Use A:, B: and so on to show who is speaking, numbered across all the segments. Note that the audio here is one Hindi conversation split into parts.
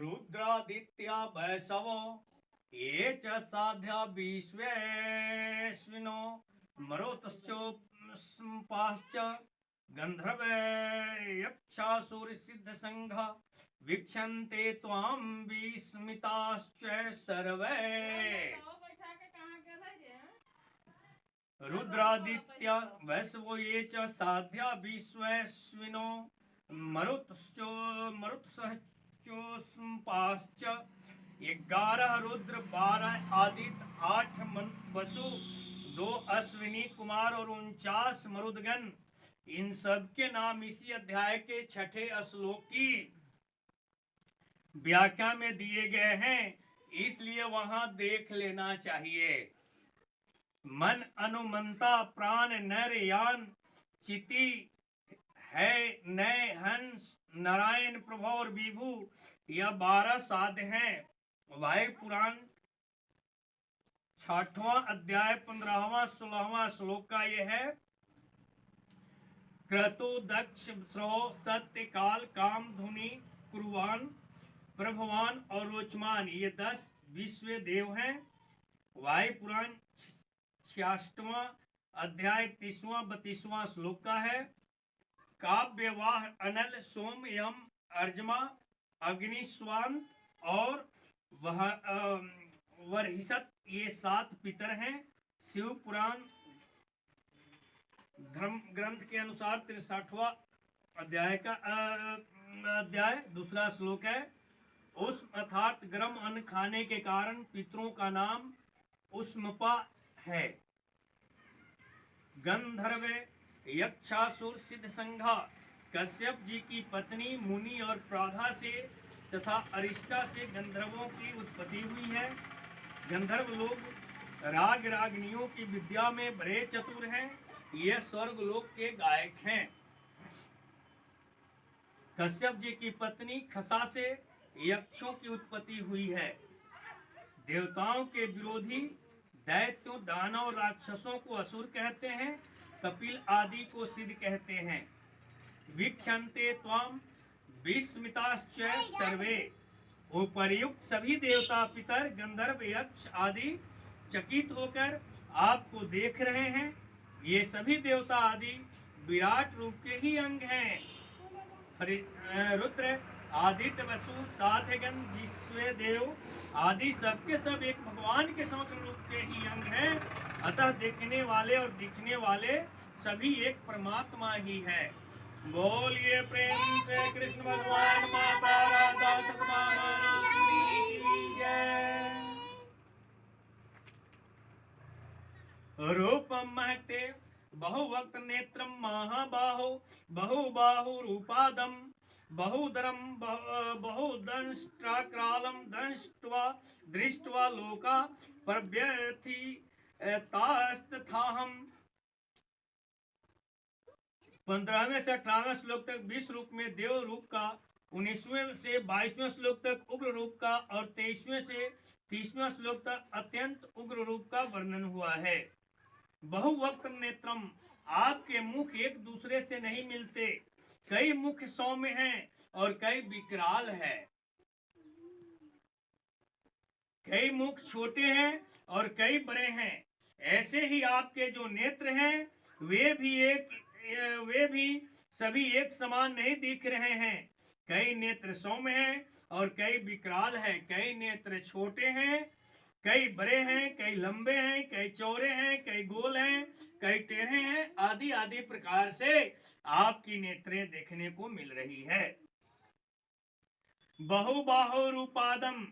A: रुद्रादित्या वैसवो ये च साध्या विश्वेश्विनो मरुतश्चोपाश्च गन्धर्वयक्षासुरसिद्धसङ्घा वीक्षन्ते त्वां विस्मिताश्च सर्वे। रुद्रादित्या वैश्वो ये च साध्या विश्वेश्विनो मरुतश्चोपाश्च 11 रुद्र 12 आदित्य 8 वसु 2 अश्विनी कुमार और 49 मरुदगण, इन सब के नाम इसी अध्याय के 6ठे श्लोक की व्याख्या में दिए गए हैं, इसलिए वहां देख लेना चाहिए। मन अनुमंता प्राण नर यान चिति है नय हंस नारायण प्रभु और विभु, यह 12 साध्य हैं। वायु पुराण 6वां अध्याय 15वां 16वां श्लोक का यह है। क्रतु दक्ष श्रो सत्य काल काम धुनि कुर्वान प्रभवान और रोचमान, ये 10 विश्व देव हैं। वायु पुराण 66वां अध्याय 30वां 32वां श्लोक का है। काव्यवाह अनल सोम यम अर्जमा अग्निस्वान और वरहिसत, ये 7 पितर हैं। शिव पुराण धर्म ग्रंथ के अनुसार 63वां अध्याय का दूसरा श्लोक है। उष्म अर्थात गर्म अन्न खाने के कारण पितरों का नाम उष्मपा है। गंधर्व यक्षासुर सिद्ध संघा, कश्यप जी की पत्नी मुनि और प्राधा से तथा अरिष्टा से गंधर्वों की उत्पत्ति हुई है। गंधर्व लोग राग रागनियों की विद्या में बड़े चतुर हैं, ये स्वर्ग लोक के गायक हैं। कश्यप जी की पत्नी खसा से यक्षों की उत्पत्ति हुई है। देवताओं के विरोधी दैत्यों दानव और राक्षसों को असुर कहते हैं, कपिल आदि को सिद्ध कहते हैं। वीक्षन्ते त्वाम विस्मिताश्च सर्वे, उपर्युक्त सभी देवता पितर गंधर्व यक्ष आदि चकित होकर आपको देख रहे हैं। ये सभी देवता आदि विराट रूप के ही अंग हैं। रुद्र आदित्य वसु साध्यगण विश्व देव आदि सबके सब एक भगवान के समग्र रूप के ही अंग हैं। अतः देखने वाले और दिखने वाले सभी एक परमात्मा ही है। बोलिए प्रेम से कृष्ण भगवान माता राधा सतमाना की जय। रूपम महते बहुवक्त नेत्रम महाबाहो बहुबाहु रूपादम बहुदरम बहुदंष्ट्राक्रालम दंष्ट्वा दृष्ट्वा लोका प्रव्यथि तास्तथाहम। 15वें से 18वें श्लोक तक 20 रूप में देव रूप का, 19वें से 22वें श्लोक तक उग्र रूप का और 23वें से 30वें श्लोक तक अत्यंत उग्र रूप का वर्णन हुआ है। बहुवक्त नेत्रम, आपके मुख एक दूसरे से नहीं मिलते, कई मुख सौम्य हैं और कई विकराल है। कई मुख छोटे हैं और कई बड़े हैं। ऐसे ही आपके जो नेत्र हैं वे भी सभी एक समान नहीं दिख रहे हैं। कई नेत्र सौम्य हैं और कई विकराल है। कई नेत्र छोटे हैं, कई बड़े हैं, कई लंबे हैं, कई चौड़े हैं, कई गोल हैं, कई टेढ़े हैं, आदि आदि प्रकार से आपकी नेत्रें देखने को मिल रही है। बहुबाहु रूपादम,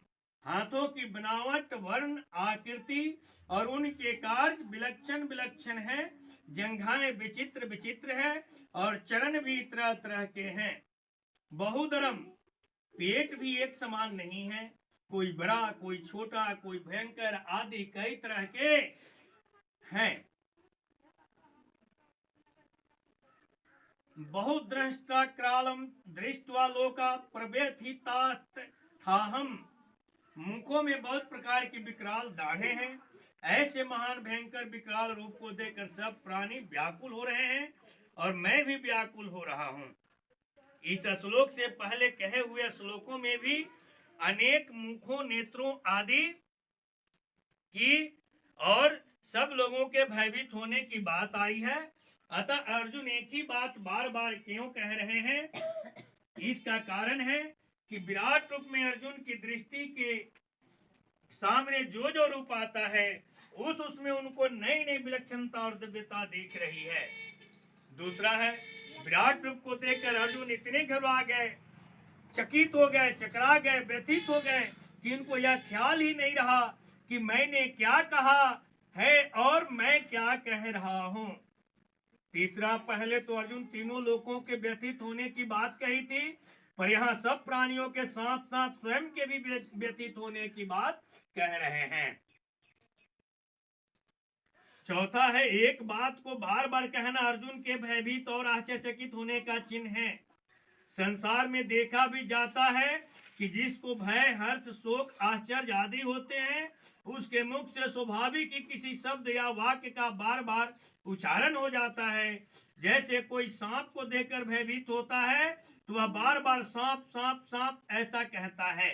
A: हाथों की बनावट वर्ण आकृति और उनके कार्य विलक्षण विलक्षण है। जंघाएं विचित्र विचित्र है और चरण भी तरह तरह के हैं। बहुदरम, पेट भी एक समान नहीं है, कोई बड़ा कोई छोटा कोई भयंकर आदि कई तरह के हैं। बहुद्रष्टा क्रालम दृष्टवा लोका प्रव्यथितास्तथाहम, मुखों में बहुत प्रकार की विकराल दाढ़ें हैं। ऐसे महान भयंकर विकराल रूप को देखकर सब प्राणी व्याकुल हो रहे हैं और मैं भी व्याकुल हो रहा हूँ। इस श्लोक से पहले कहे हुए श्लोकों में भी अनेक मुखों नेत्रों आदि की और सब लोगों के भयभीत होने की बात आई है। अतः अर्जुन एक ही बात बार बार क्यों कह रहे हैं? इसका कारण है कि विराट रूप में अर्जुन की दृष्टि के सामने जो जो रूप आता है उसमें उनको नई नई विलक्षणता और दिव्यता दिख रही है। दूसरा है, विराट रूप को देखकर अर्जुन इतने घबरा गए, चकित हो गए, चकरा गए, व्यथित हो गए कि उनको यह ख्याल ही नहीं रहा कि मैंने क्या कहा है और मैं क्या कह रहा हूं। तीसरा, पहले तो अर्जुन तीनों लोगों के व्यथित होने की बात कही थी, पर यहाँ सब प्राणियों के साथ साथ स्वयं के भी व्यतीत होने की बात कह रहे हैं। चौथा है, एक बात को बार बार कहना अर्जुन के भयभीत और आश्चर्यचकित होने का चिन्ह है। संसार में देखा भी जाता है कि जिसको भय, हर्ष, शोक, आश्चर्य आदि होते हैं उसके मुख से स्वाभाविक ही किसी शब्द या वाक्य का बार बार उच्चारण हो जाता है। जैसे कोई सांप को देखकर भयभीत होता है तो वह बार बार सांप सांप सांप ऐसा कहता है।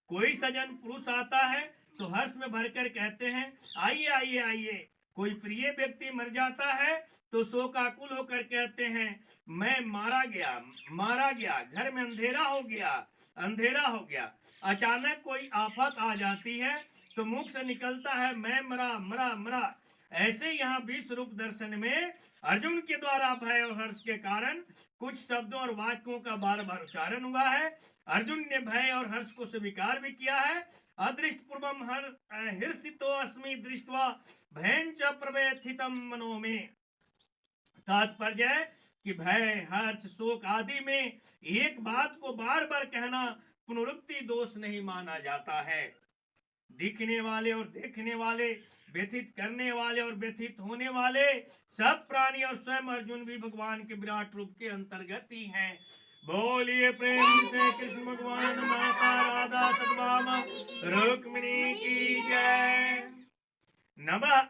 A: कोई सज्जन पुरुष आता है तो हर्ष में भरकर कहते हैं आइए आइए आइए। कोई प्रिय व्यक्ति मर जाता है तो शोकाकुल होकर कहते हैं मैं मारा गया, घर में अंधेरा हो गया। अचानक कोई आफत आ जाती है तो मुख से निकलता है मैं मरा। ऐसे यहाँ विश्व रूप दर्शन में अर्जुन के द्वारा भय और हर्ष के कारण कुछ शब्दों और वाक्यों का बार बार उच्चारण हुआ है। अर्जुन ने भय और हर्ष को स्वीकार भी किया है। अदृष्ट पूर्वम हर्षितो अस्मि दृष्ट्वा भयं च प्रव्यथितं मनो में। तात्पर्य है कि भय, हर्ष, शोक आदि में एक बात को बार बार कहना पुनरुक्ति दोष नहीं माना जाता है। दिखने वाले और देखने वाले, व्यथित करने वाले और व्यथित होने वाले सब प्राणी और स्वयं अर्जुन भी भगवान के विराट रूप के अंतर्गत ही हैं। बोलिए प्रेम से कृष्ण भगवान माता राधा सतभामा रुक्मिणी की जय। नमः